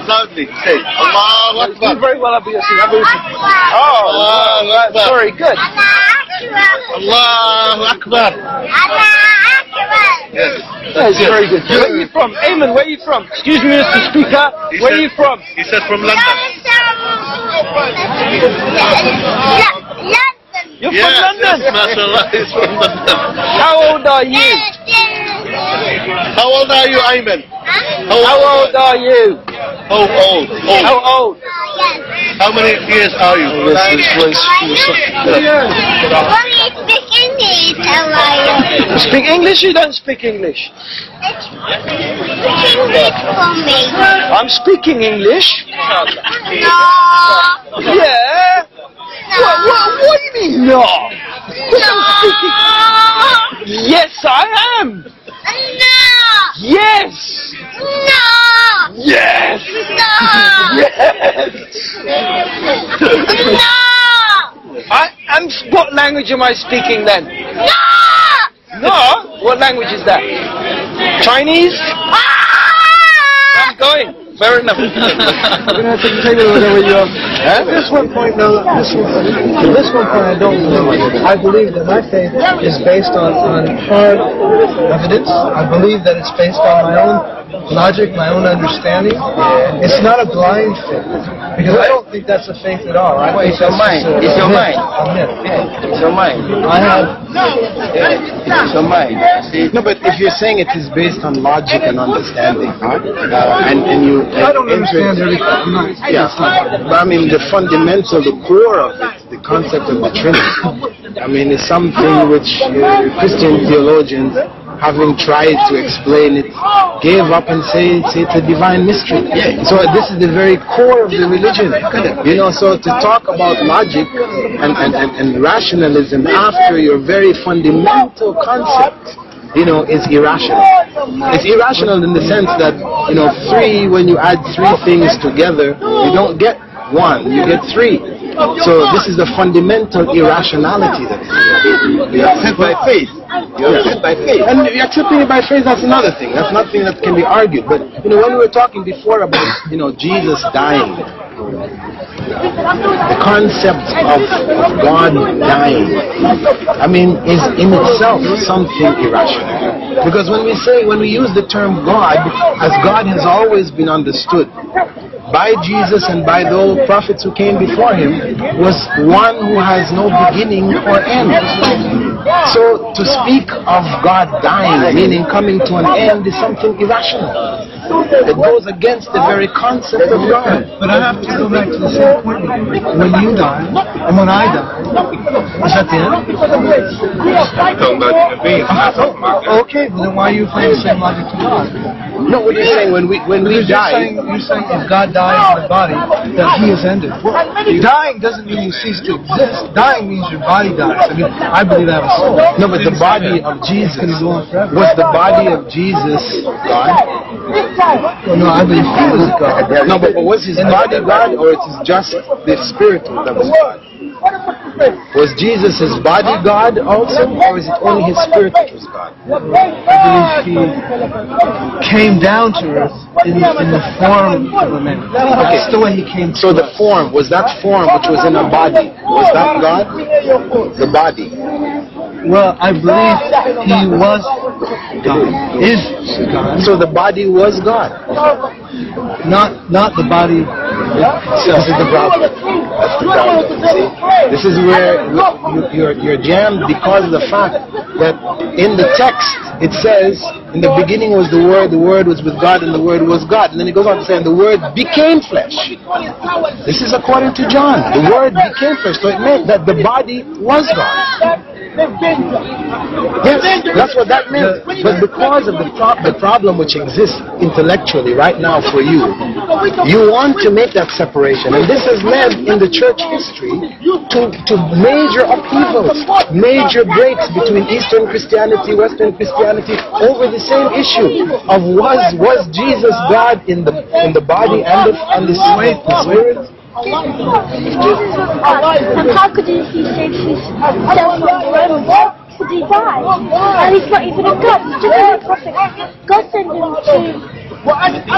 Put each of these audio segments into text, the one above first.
Loudly, say Allahu Akbar. Very well, Abu Yasin. Oh, sorry, good. Allahu Akbar. Yes. That is very good. Where are you from? Ayman, where are you from? Excuse me, Mr. Speaker. Where are you from? He said from London. You're from London? Yes, mashallah, he's from London. How old are you? How old are you, Ayman? How old are you? How old? How old? How many years are you? This was You speak English? You don't speak English? Speak English for me. I'm speaking English. No. Yeah? No. What do you mean, no? No. Yes, I am. No. Yes. No. Yes. No. Yes. No. What language am I speaking then? No. No? What language is that? Chinese? I'm going. Fair enough. You're going to have to take it whatever you are. At this one point, no. At this one point, I don't believe it. I believe that my faith is based on hard evidence. I believe that it's based on my own logic, my own understanding. It's not a blind faith, because I don't think that's a faith at all. It's your mind. It's your mind. It's your mind. I have. It's your mind. No, but if you're saying it is based on logic and understanding, and you I don't understand everything. Yeah, but I mean the fundamental, the core of it, the concept of the Trinity, I mean, is something which Christian theologians, having tried to explain it, gave up and say it's a divine mystery. So this is the very core of the religion. You know, so to talk about logic and rationalism after your very fundamental concept, you know, is irrational. It's irrational in the sense that, you know, when you add three things together, you don't get one, you get three. So this is the fundamental irrationality that is here. You accept by faith. You accept by faith. And accepting it by faith, that's another thing. That's nothing that can be argued. But, you know, when we were talking before about, you know, Jesus dying, the concept of God dying, I mean, is in itself something irrational. Because when we use the term God, as God has always been understood by Jesus and by the prophets who came before him, was one who has no beginning or end. So to speak of God dying, meaning coming to an end, is something irrational. It goes against the very concept of God. But I have to go back to the same point. When you die, and when I die, is that the end? Okay, well then why are you applying the same logic to God? No, what you're saying, when we die... You're saying if God dies in the body, that he is ended. Dying doesn't mean you cease to exist. Dying means your body dies. I mean, I believe I have a soul. No, but the body of Jesus, was the body of Jesus God? Well, no, I believe he was God. No, but was his body God, or it is just the spirit that was God? Was Jesus his body God also, or is it only his spirit that was God? I believe he came down to earth in the form of a man. Okay, that's the way he came. So the form, was that form which was in a body, was that God? The body. Well, I believe he was God. Is God. So the body was God. Not the body. This is the problem. That's the problem. See, this is where you're jammed, because of the fact that in the text it says, in the beginning was the Word was with God, and the Word was God. And then it goes on to say, and the Word became flesh. This is according to John. The Word became flesh. So it meant that the body was God. Yes, that's what that meant. But because of the problem which exists intellectually right now for you, you want to make that separation. And this has led in the church history to major upheavals, major breaks between Eastern Christianity, Western Christianity, over the same issue of was Jesus God in the body and the spirit? Jesus was God, and how could he save himself from the Romans? Could he die? And he's not even a God, he's just a prophet. God sent him to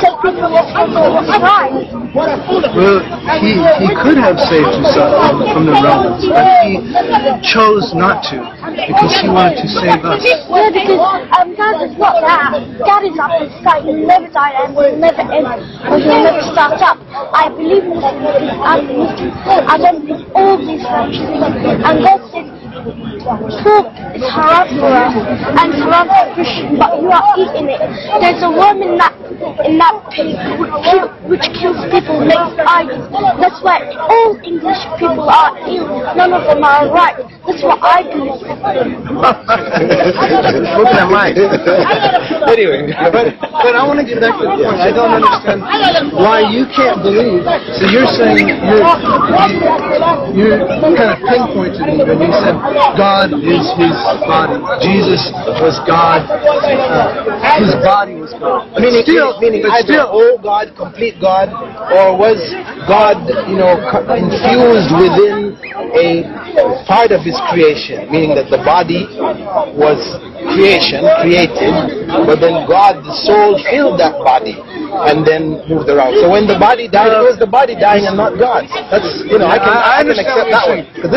set people right. Well, he could have saved himself from the Romans, but he chose not to because he wanted to save us. Yeah, because God is not that. God is up and start. He'll never die and he'll never end, or he'll never start up. I believe in this because I'm Muslim. I don't believe all these things. And God said, pork is haram for us and it's haram for Christians, but you are eating it. There's a worm in that pig which kills people, makes eyes. That's why all English people are ill. None of them are right. That's what I believe. Looking at mine. Anyway, but I want to get back to the point. I don't understand why you can't believe. So you're saying you kind of pinpointed me when you said God is his body. Jesus was God. His body was God. Meaning either whole God, complete God, or was God, infused within a part of his creation, meaning that the body was created, but then God, the soul, filled that body and then moved around. So when the body died, it was the body dying and not God. That's, I can accept that one. But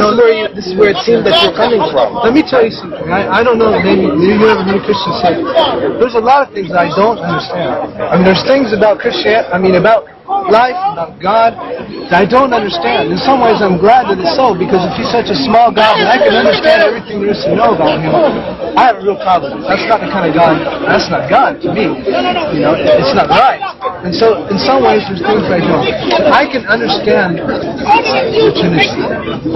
this is where it seems that you're coming from. Let me tell you something. I don't know, maybe you ever heard Christians say, there's a lot of things I don't understand. I mean, there's things about Christianity, about life, about God, that I don't understand. In some ways, I'm glad that it's so, because if he's such a small God and I can understand everything there is to know about him, I have a real problem. That's not the kind of God, that's not God to me. It's not right. And so, in some ways, there's things I don't. I can understand the Trinity.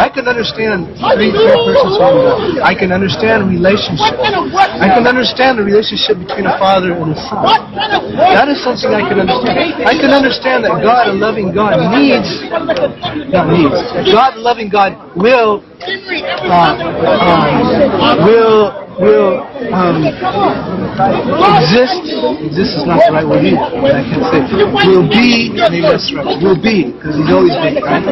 I can understand three persons one God. I can understand relationship. I can understand the relationship between a father and a son. That is something I can understand. I can understand that God, a loving God, God, a loving God, will exist. Exist is not the right word either. I can't say. Will be, maybe that's right. Will be, because he's always been, right?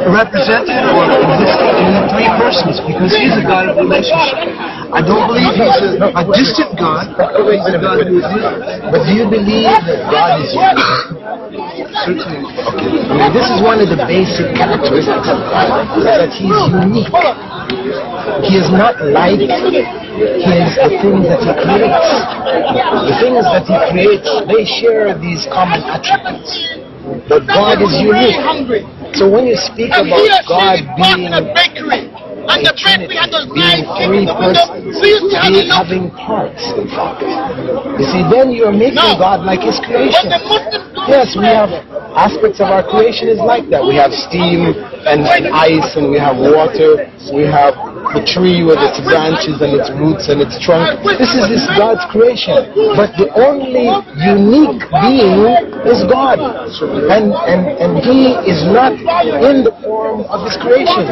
Represented or existing in three persons, because he's a God of relationship. I don't believe he's a distant God. He's a God who is here. But do you believe that God is unique? Certainly. I mean, this is one of the basic characteristics of God, that he's unique. He is not like the things that he creates. The things that he creates, they share these common attributes. But God is unique. So when you speak about God being a Trinity, being three persons, being having parts, in fact, you see, then you're making God like his creation. Yes, we have aspects of our creation is like that. We have steam and ice, and we have water. We have the tree with its branches and its roots and its trunk. This is God's creation. But the only unique being is God. And he is not in the form of his creation.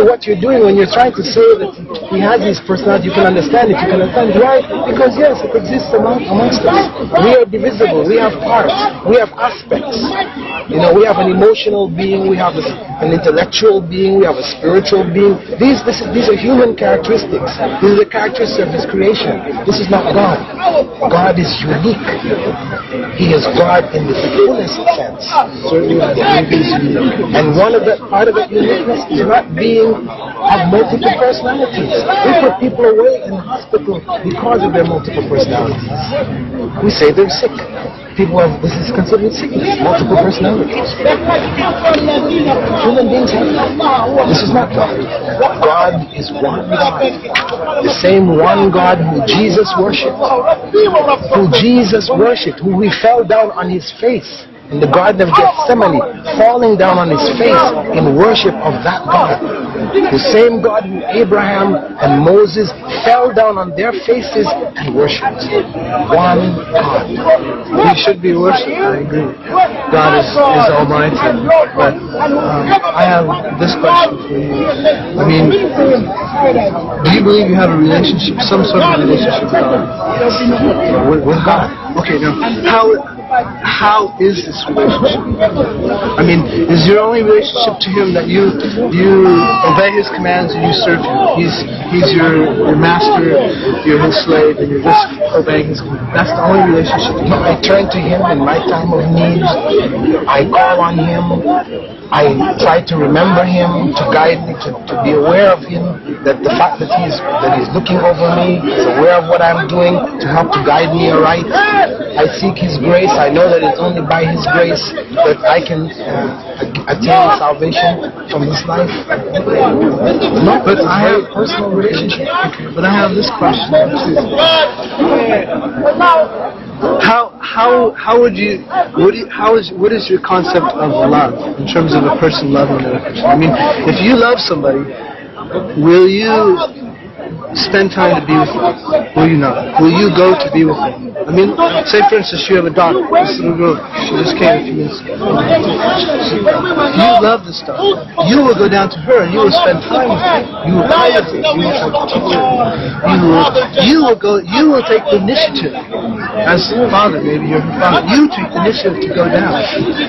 What you're doing when you're trying to say that he has his personality, you can understand it. You can understand why? Because yes, it exists amongst us. We are divisible. We have parts. We have aspects. We have an emotional being. We have an intellectual being. We have a spiritual being. These are human characteristics. These are the characteristics of his creation. This is not God. God is unique. He is God in the fullest sense. And part of that uniqueness is not have multiple personalities. We put people away in the hospital because of their multiple personalities. We say they're sick. This is considered sickness, multiple personalities. Human beings have that. This is not God. God is one God. The same one God who Jesus worshipped. Who we fell down on his face in the Garden of Gethsemane, falling down on his face in worship of that God. The same God who Abraham and Moses fell down on their faces and worshipped. One God. He should be worshipped, I agree. God is almighty. But I have this question for you. I mean, do you believe you have a relationship, some sort of relationship with God? Yes. With God. Okay, now, how is this relationship? I mean, is your only relationship to Him that you obey His commands and you serve Him? He's your master, you're His slave, and you're just obeying His commands. That's the only relationship. I turn to Him in my time of need. I call on Him. I try to remember Him, to guide me, to be aware of Him, that the fact that He's looking over me, He's aware of what I'm doing to help to guide me aright. I seek His grace. I know that it's only by His grace that I can attain salvation from this life. No, but I have a personal relationship. Okay, but I have this question too. What is your concept of love in terms of a person loving another person? I mean, if you love somebody, will you spend time to be with them? Will you not? Will you go to be with them? I mean, say for instance you have a daughter, this little girl, she just came a few minutes ago. You love this daughter. You will go down to her and you will spend time with her. You will play with her. You will try to teach her. You will take the initiative. As father, maybe you're her father. You take the initiative to go down.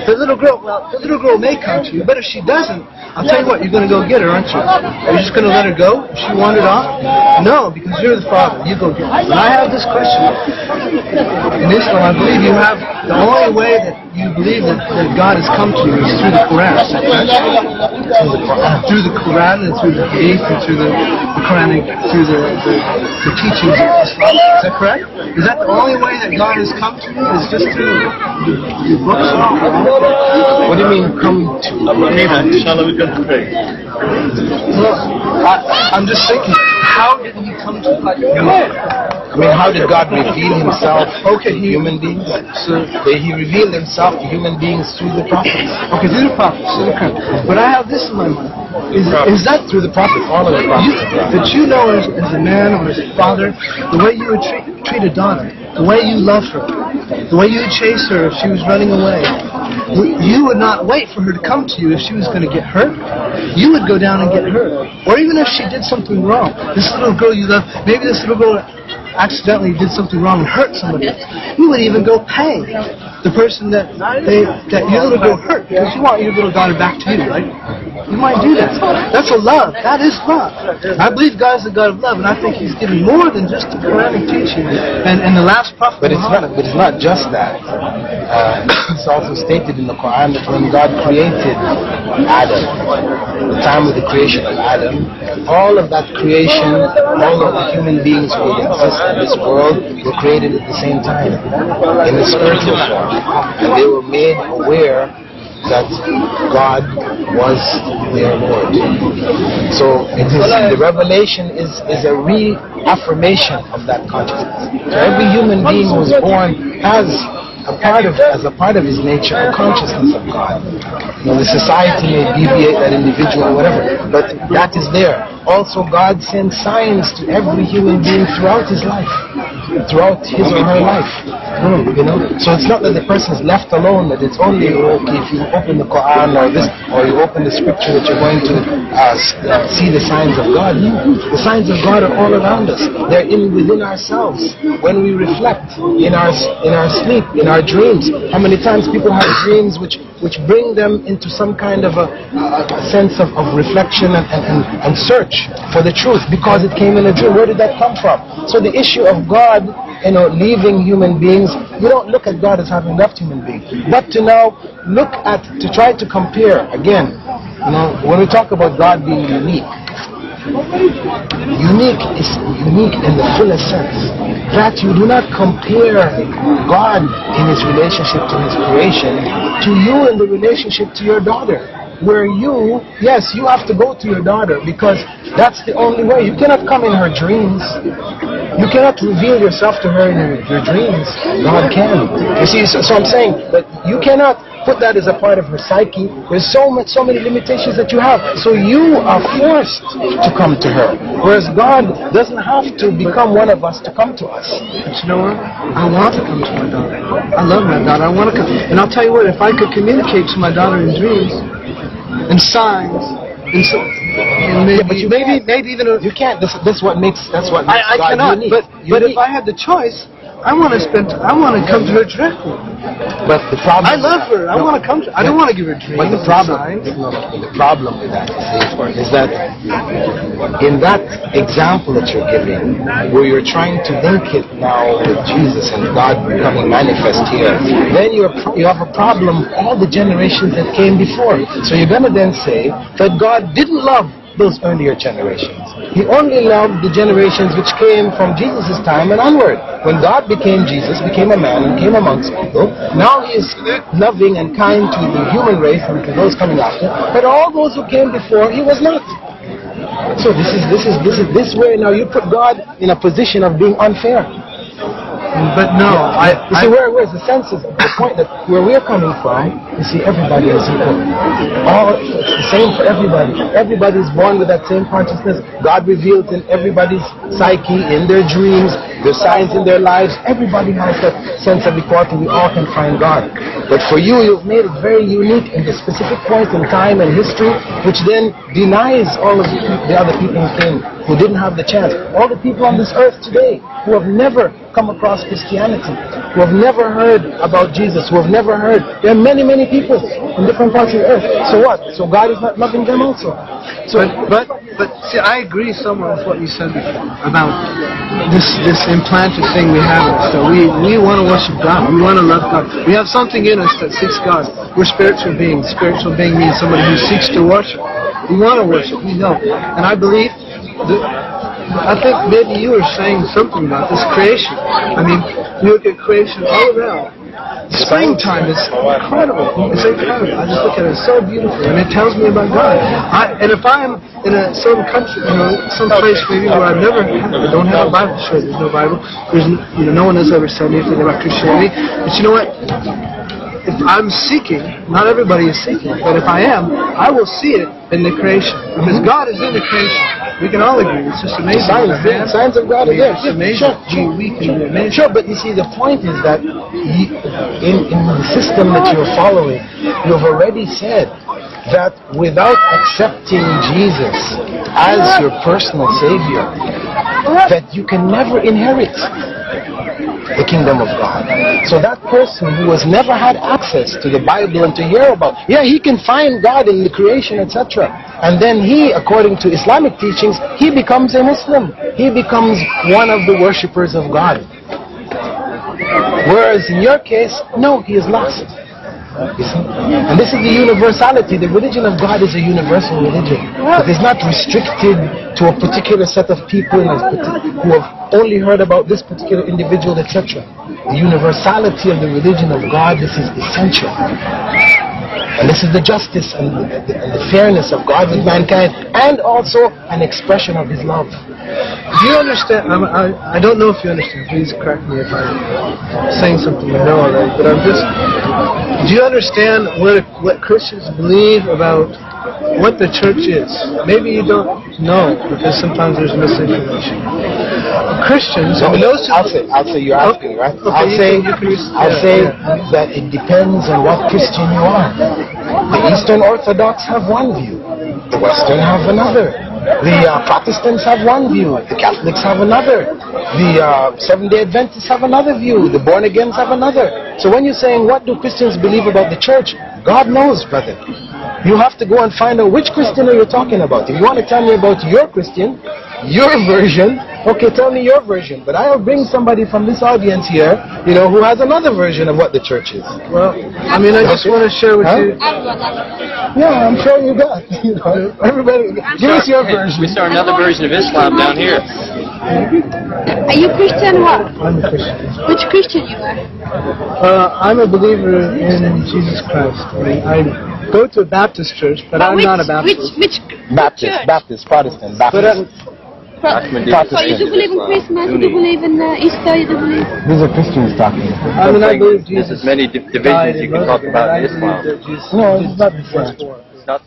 The little girl may come to you, but if she doesn't, I'll tell you what, you're going to go get her, aren't you? Are you just going to let her go if she wandered off? No, because you're the father. You go get her. And I have this question. In Islam, I believe you have the only way that you believe that God has come to you is through the Quran. Through the Quran and through the Hadith and through the Quranic, through the teachings of Islam. Is that correct? Is that the only way that God has come to you? Is just through the books of the Quran? What do you mean come to? Inshallah, we can pray. Well, I'm just thinking, how did He come to you? I mean, how did God reveal Himself to human beings? So He revealed Himself to human beings through the prophets. okay, through the prophets. But I have this in my mind. Is that Through the prophets, all of the prophets. that you know as a man or as a father, the way you would treat a daughter, the way you love her, the way you would chase her if she was running away. You would not wait for her to come to you if she was going to get hurt. You would go down and get her. Or even if she did something wrong. This little girl you love, maybe this little girl accidentally did something wrong and hurt somebody. You would even go pay the person that your little girl hurt, because you want your little daughter back to you, right? You might do that. That's a love. That is love. I believe God is the God of love, and I think He's given more than just the Quranic teaching and the last prophet. But it's not just that. It's also stated in the Quran that when God created Adam, the time of the creation of Adam, all of that creation, all of the human beings who would exist in this world were created at the same time in the spiritual form, and they were made aware that God was their Lord. So the revelation is a reaffirmation of that consciousness. So every human being who was born has as a part of his nature, a consciousness of God. The society may deviate that individual or whatever, but that is there. Also, God sends signs to every human being throughout his life, throughout his or her life. So it's not that the person is left alone, that it's only okay if you open the Quran or you open the scripture that you're going to see the signs of God. No. The signs of God are all around us. They're within ourselves. When we reflect in our sleep, in our dreams. How many times people have dreams which bring them into some kind of a sense of reflection and search for the truth because it came in a dream. Where did that come from? So the issue of God, leaving human beings, you don't look at God as having left human beings, but to now to try to compare again. When we talk about God being unique is unique in the fullest sense that you do not compare God in His relationship to His creation to you in the relationship to your daughter, where you have to go to your daughter because that's the only way. You cannot come in her dreams. You cannot reveal yourself to her in your dreams. God can. You see, so I'm saying that you cannot put that as a part of her psyche. There's so many limitations that you have. So you are forced to come to her. Whereas God doesn't have to become one of us to come to us. But you know what? I want to come to my daughter. I love my daughter. I want to come. And I'll tell you what, if I could communicate to my daughter in dreams and signs, and maybe even you can't. That's what makes God cannot. unique. But if I had the choice, I want to come to her directly. But the problem, I love her. I want to come to. I don't want to give her dreams. But the problem with that is that in that example that you're giving, where you're trying to link it now with Jesus and God becoming manifest here, then you have a problem with all the generations that came before. So you're going to then say that God didn't love those earlier generations. He only loved the generations which came from Jesus' time and onward. When God became Jesus, became a man and came amongst people, now He is loving and kind to the human race and to those coming after. But all those who came before, He was not. So this way now you put God in a position of being unfair. But no, you see, where's the sense is the point that where we're coming from, you see, everybody is equal. It's the same for everybody. Everybody is born with that same consciousness. God reveals in everybody's psyche, in their dreams, their signs in their lives. Everybody has that sense of equality. We all can find God. But for you, you've made it very unique in the specific point in time and history, which then denies all of the other people who came, who didn't have the chance. All the people on this earth today who have never come across Christianity, who have never heard about Jesus, who have never heard. There are many, many people in different parts of the earth. So what? So God is not loving them also. So, but see, I agree somewhat with what you said before about this implanted thing we have in us. So we want to worship God. We want to love God. We have something in us that seeks God. We're spiritual beings. Spiritual being means somebody who seeks to worship. We want to worship. We know. And I believe I think maybe you were saying something about this creation. I mean, you look at creation all around. Springtime is incredible. It's incredible. I just look at it, it's so beautiful, and it tells me about God. And if I'm in some country, some place maybe where I don't have a Bible, sure, there's no Bible. There's no one has ever said anything about Christianity. But you know what? If I'm seeking, not everybody is seeking, but if I am, I will see it in the creation. Because God is in the creation. We can all agree. It's just amazing. Signs of God are there. It's amazing. Sure. We can be amazed. Sure, but you see, the point is that in the system that you're following, you've already said that without accepting Jesus as your personal Savior, that you can never inherit the kingdom of God. So that person who has never had access to the Bible and to hear about, he can find God in the creation, etc. And then he, according to Islamic teachings, he becomes a Muslim. He becomes one of the worshippers of God. Whereas in your case, no, he is lost. You see? And this is the universality. The religion of God is a universal religion. It is not restricted to a particular set of people who have only heard about this particular individual, etc. The universality of the religion of God, this is essential. And this is the justice and the fairness of God with mankind, and also an expression of His love. Do you understand? I don't know if you understand. Please correct me if I'm saying something you know already. But do you understand what Christians believe about what the church is? Maybe you don't know, because sometimes there's misinformation. Christians, I'll say you're asking, right? Okay, I'll say that it depends on what Christian you are. The Eastern Orthodox have one view. The Western have another. The Protestants have one view. The Catholics have another. The Seventh-day Adventists have another view. The born-agains have another. So when you're saying, what do Christians believe about the church? God knows, brother. You have to go and find out which Christian are you talking about. If you want to tell me about your Christian, your version, okay, tell me your version. But I'll bring somebody from this audience here, who has another version of what the church is. Well, I mean, I just want to share with you. Yeah, I'm sure you got. Everybody, give us your version. We saw another version of Islam down here. Are you Christian? What? I'm a Christian. Which Christian you are? I'm a believer in Jesus Christ. I go to a Baptist church, but I'm not a Baptist. Which Baptist, Protestant, Baptist. So you do believe in Christmas, you do believe in Easter, you do believe... These are Christians talking. I mean, I believe There's Jesus as many divisions you can talk about in Islam. No, it's not the same. It's not